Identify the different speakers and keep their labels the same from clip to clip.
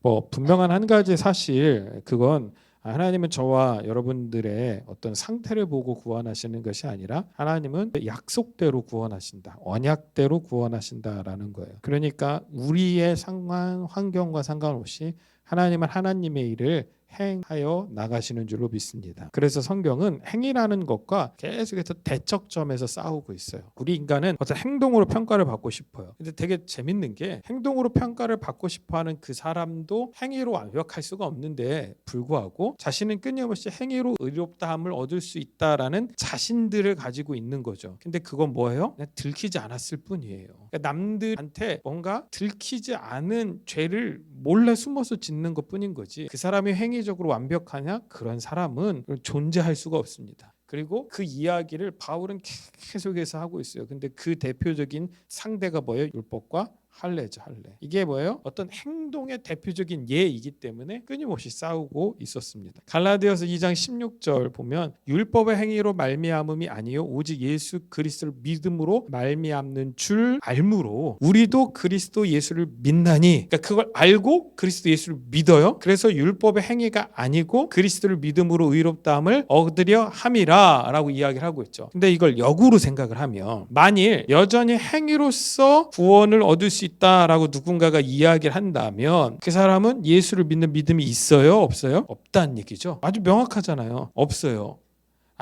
Speaker 1: 뭐 분명한 한 가지 사실, 그건 하나님은 저와 여러분들의 어떤 상태를 보고 구원하시는 것이 아니라 하나님은 약속대로 구원하신다, 언약대로 구원하신다라는 거예요. 그러니까 우리의 상황 환경과 상관없이 하나님은 하나님의 일을 행하여 나가시는 줄로 믿습니다. 그래서 성경은 행위라는 것과 계속해서 대척점에서 싸우고 있어요. 우리 인간은 어떤 행동으로 평가를 받고 싶어요. 근데 되게 재밌는 게, 행동으로 평가를 받고 싶어하는 그 사람도 행위로 완벽할 수가 없는데 불구하고 자신은 끊임없이 행위로 의롭다함을 얻을 수 있다라는 자신들을 가지고 있는 거죠. 근데 그건 뭐예요? 그냥 들키지 않았을 뿐이에요. 그러니까 남들한테 뭔가 들키지 않은 죄를 몰래 숨어서 짓는 것뿐인 거지, 그 사람이 행위적으로 완벽하냐? 그런 사람은 존재할 수가 없습니다. 그리고 그 이야기를 바울은 계속해서 하고 있어요. 근데 그 대표적인 상대가 뭐예요? 율법과 할례죠, 할례. 이게 뭐예요? 어떤 행동의 대표적인 예이기 때문에 끊임없이 싸우고 있었습니다. 갈라디아서 2장 16절 보면 율법의 행위로 말미암음이 아니요 오직 예수 그리스도를 믿음으로 말미암는 줄 알므로 우리도 그리스도 예수를 믿나니, 그러니까 그걸 알고 그리스도 예수를 믿어요. 그래서 율법의 행위가 아니고 그리스도를 믿음으로 의롭다함을 얻으려 함이라 라고 이야기를 하고 있죠. 근데 이걸 역으로 생각을 하면, 만일 여전히 행위로서 구원을 얻을 수 있다라고 누군가가 이야기를 한다면 그 사람은 예수를 믿는 믿음이 있어요? 없어요? 없다는 얘기죠. 아주 명확하잖아요. 없어요.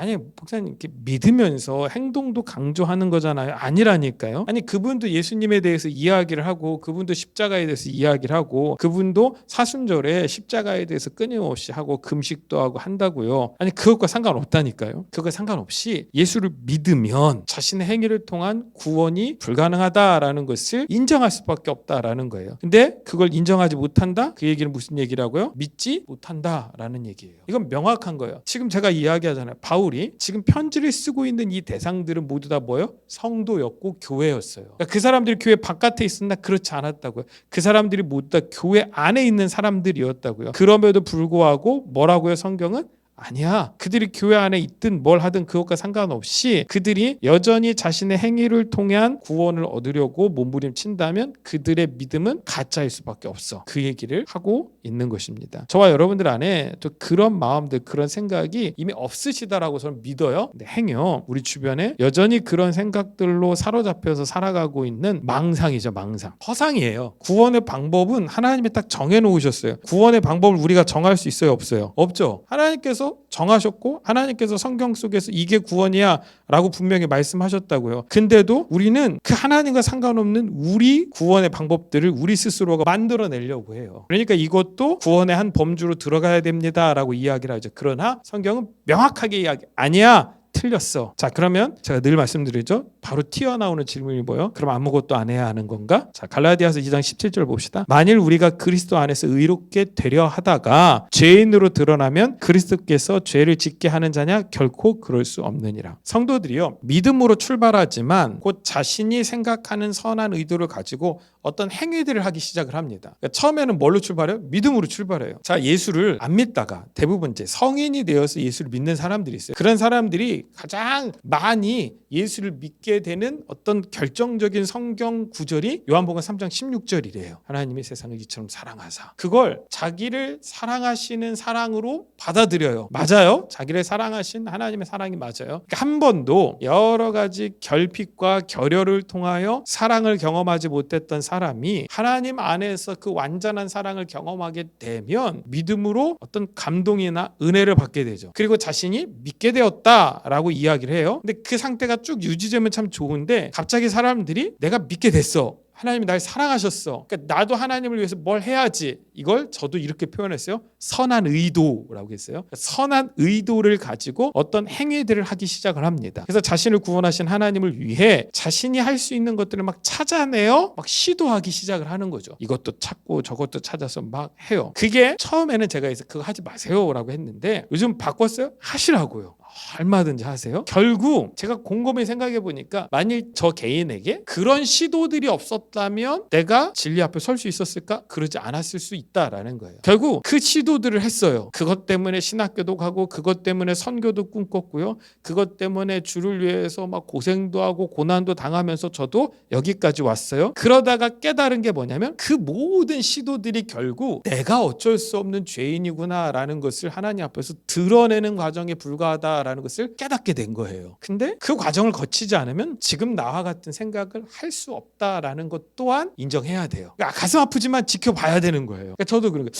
Speaker 1: 아니 목사님, 이렇게 믿으면서 행동도 강조하는 거잖아요. 아니라니까요. 아니 그분도 예수님에 대해서 이야기를 하고, 그분도 십자가에 대해서 이야기를 하고, 그분도 사순절에 십자가에 대해서 끊임없이 하고 금식도 하고 한다고요. 아니 그것과 상관없다니까요. 그것과 상관없이 예수를 믿으면 자신의 행위를 통한 구원이 불가능하다라는 것을 인정할 수밖에 없다라는 거예요. 근데 그걸 인정하지 못한다? 그 얘기는 무슨 얘기라고요? 믿지 못한다라는 얘기예요. 이건 명확한 거예요. 지금 제가 이야기하잖아요. 바울이 지금 편지를 쓰고 있는 이 대상들은 모두 다 뭐예요? 성도였고 교회였어요. 그러니까 그 사람들이 교회 바깥에 있었나? 그렇지 않았다고요. 그 사람들이 모두 다 교회 안에 있는 사람들이었다고요. 그럼에도 불구하고 뭐라고요? 성경은 아니야. 그들이 교회 안에 있든 뭘 하든 그것과 상관없이 그들이 여전히 자신의 행위를 통한 구원을 얻으려고 몸부림친다면 그들의 믿음은 가짜일 수밖에 없어. 그 얘기를 하고 있는 것입니다. 저와 여러분들 안에 또 그런 마음들, 그런 생각이 이미 없으시다라고 저는 믿어요. 근데 행여 우리 주변에 여전히 그런 생각들로 사로잡혀서 살아가고 있는 망상이죠. 망상. 허상이에요. 구원의 방법은 하나님이 딱 정해놓으셨어요. 구원의 방법을 우리가 정할 수 있어요? 없어요? 없죠. 하나님께서 정하셨고 하나님께서 성경 속에서 이게 구원이야 라고 분명히 말씀하셨다고요. 근데도 우리는 그 하나님과 상관없는 우리 구원의 방법들을 우리 스스로가 만들어내려고 해요. 그러니까 이것도 구원의 한 범주로 들어가야 됩니다 라고 이야기를 하죠. 그러나 성경은 명확하게 이야기 아니야, 틀렸어. 자, 그러면 제가 늘 말씀드리죠. 바로 튀어나오는 질문이 뭐예요? 그럼 아무것도 안 해야 하는 건가? 자, 갈라디아서 2장 17절 봅시다. 만일 우리가 그리스도 안에서 의롭게 되려 하다가 죄인으로 드러나면 그리스도께서 죄를 짓게 하는 자냐? 결코 그럴 수 없느니라. 성도들이요, 믿음으로 출발하지만 곧 자신이 생각하는 선한 의도를 가지고 어떤 행위들을 하기 시작을 합니다. 그러니까 처음에는 뭘로 출발해요? 믿음으로 출발해요. 자, 예수를 안 믿다가 대부분 이제 성인이 되어서 예수를 믿는 사람들이 있어요. 그런 사람들이 가장 많이 예수를 믿게 되는 어떤 결정적인 성경 구절이 요한복음 3장 16절이래요. 하나님이 세상을 이처럼 사랑하사. 그걸 자기를 사랑하시는 사랑으로 받아들여요. 맞아요. 자기를 사랑하신 하나님의 사랑이 맞아요. 그러니까 한 번도 여러 가지 결핍과 결여를 통하여 사랑을 경험하지 못했던 사람이 하나님 안에서 그 완전한 사랑을 경험하게 되면 믿음으로 어떤 감동이나 은혜를 받게 되죠. 그리고 자신이 믿게 되었다라고 이야기를 해요. 근데 그 상태가 쭉 유지되면 참 좋은데, 갑자기 사람들이 내가 믿게 됐어, 하나님이 날 사랑하셨어, 그러니까 나도 하나님을 위해서 뭘 해야지, 이걸 저도 이렇게 표현했어요. 선한 의도라고 했어요. 선한 의도를 가지고 어떤 행위들을 하기 시작을 합니다. 그래서 자신을 구원하신 하나님을 위해 자신이 할 수 있는 것들을 막 찾아내어 막 시도하기 시작을 하는 거죠. 이것도 찾고 저것도 찾아서 막 해요. 그게 처음에는 제가 그거 하지 마세요 라고 했는데 요즘 바꿨어요. 하시라고요. 얼마든지 하세요. 결국 제가 곰곰이 생각해 보니까 만일 저 개인에게 그런 시도들이 없었다 없었다면 내가 진리 앞에 설 수 있었을까? 그러지 않았을 수 있다라는 거예요. 결국 그 시도들을 했어요. 그것 때문에 신학교도 가고 그것 때문에 선교도 꿈꿨고요. 그것 때문에 주를 위해서 막 고생도 하고 고난도 당하면서 저도 여기까지 왔어요. 그러다가 깨달은 게 뭐냐면 그 모든 시도들이 결국 내가 어쩔 수 없는 죄인이구나라는 것을 하나님 앞에서 드러내는 과정에 불과하다라는 것을 깨닫게 된 거예요. 근데 그 과정을 거치지 않으면 지금 나와 같은 생각을 할 수 없다라는 것 또한 인정해야 돼요. 그러니까 가슴 아프지만 지켜봐야 되는 거예요. 그러니까 저도 그런 거,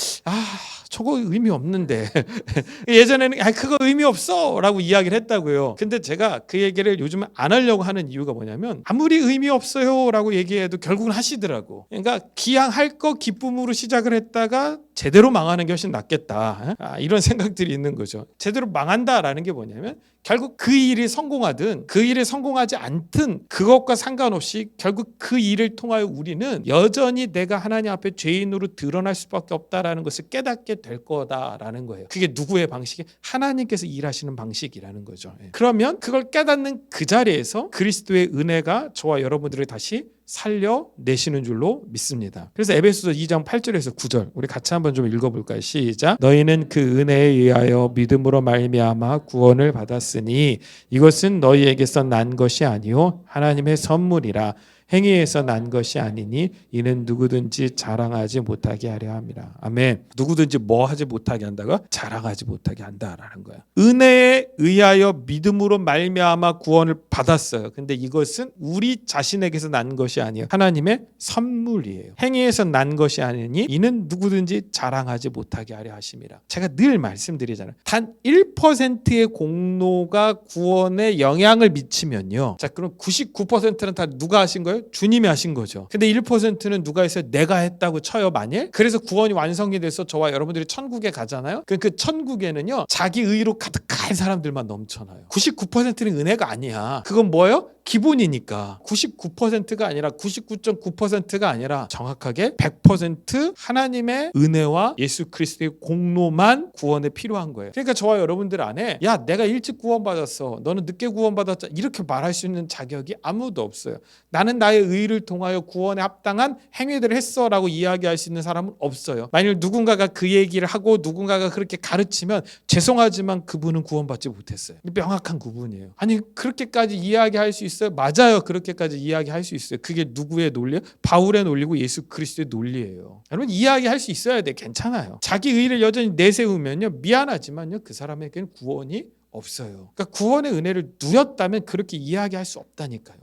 Speaker 1: 저거 의미 없는데 예전에는 그거 의미 없어 라고 이야기를 했다고요. 근데 제가 그 얘기를 요즘 안 하려고 하는 이유가 뭐냐면 아무리 의미 없어요 라고 얘기해도 결국은 하시더라고. 그러니까 기왕 할 거 기쁨으로 시작을 했다가 제대로 망하는 게 훨씬 낫겠다, 이런 생각들이 있는 거죠. 제대로 망한다라는 게 뭐냐면 결국 그 일이 성공하든 그 일에 성공하지 않든 그것과 상관없이 결국 그 일을 통하여 우리는 여전히 내가 하나님 앞에 죄인으로 드러날 수밖에 없다라는 것을 깨닫게 될 거다라는 거예요. 그게 누구의 방식이? 하나님께서 일하시는 방식이라는 거죠. 그러면 그걸 깨닫는 그 자리에서 그리스도의 은혜가 저와 여러분들을 다시 살려내시는 줄로 믿습니다. 그래서 에베소서 2장 8절에서 9절 우리 같이 한번 좀 읽어볼까요? 시작. 너희는 그 은혜에 의하여 믿음으로 말미암아 구원을 받았으니 이것은 너희에게서 난 것이 아니요 하나님의 선물이라. 행위에서 난 것이 아니니 이는 누구든지 자랑하지 못하게 하려 함이라. 아멘. 누구든지 뭐 하지 못하게 한다고? 자랑하지 못하게 한다라는 거야. 은혜에 의하여 믿음으로 말미암아 구원을 받았어요. 근데 이것은 우리 자신에게서 난 것이 아니에요. 하나님의 선물이에요. 행위에서 난 것이 아니니 이는 누구든지 자랑하지 못하게 하려 하심이라. 제가 늘 말씀드리잖아요. 단 1%의 공로가 구원에 영향을 미치면요. 자, 그럼 99%는 다 누가 하신 거예요? 주님이 하신 거죠. 근데 1%는 누가 했어요? 내가 했다고 쳐요, 만일. 그래서 구원이 완성이 돼서 저와 여러분들이 천국에 가잖아요. 그 천국에는요, 자기 의로 가득한 사람들만 넘쳐나요. 99%는 은혜가 아니야. 그건 뭐예요? 기본이니까. 99%가 아니라 99.9%가 아니라 정확하게 100% 하나님의 은혜와 예수 그리스도의 공로만 구원에 필요한 거예요. 그러니까 저와 여러분들 안에 야, 내가 일찍 구원받았어, 너는 늦게 구원받았자, 이렇게 말할 수 있는 자격이 아무도 없어요. 나는 나의 의를 통하여 구원에 합당한 행위들을 했어 라고 이야기할 수 있는 사람은 없어요. 만일 누군가가 그 얘기를 하고 누군가가 그렇게 가르치면 죄송하지만 그분은 구원받지 못했어요. 명확한 구분이에요. 아니, 그렇게까지 이야기할 수 있어요? 맞아요. 그렇게까지 이야기할 수 있어요. 그게 누구의 논리예요? 바울의 논리고 예수 그리스도의 논리예요. 여러분, 이야기할 수 있어야 돼. 괜찮아요. 자기 의를 여전히 내세우면요, 미안하지만요, 그 사람에게는 구원이 없어요. 그러니까 구원의 은혜를 누렸다면 그렇게 이야기할 수 없다니까요.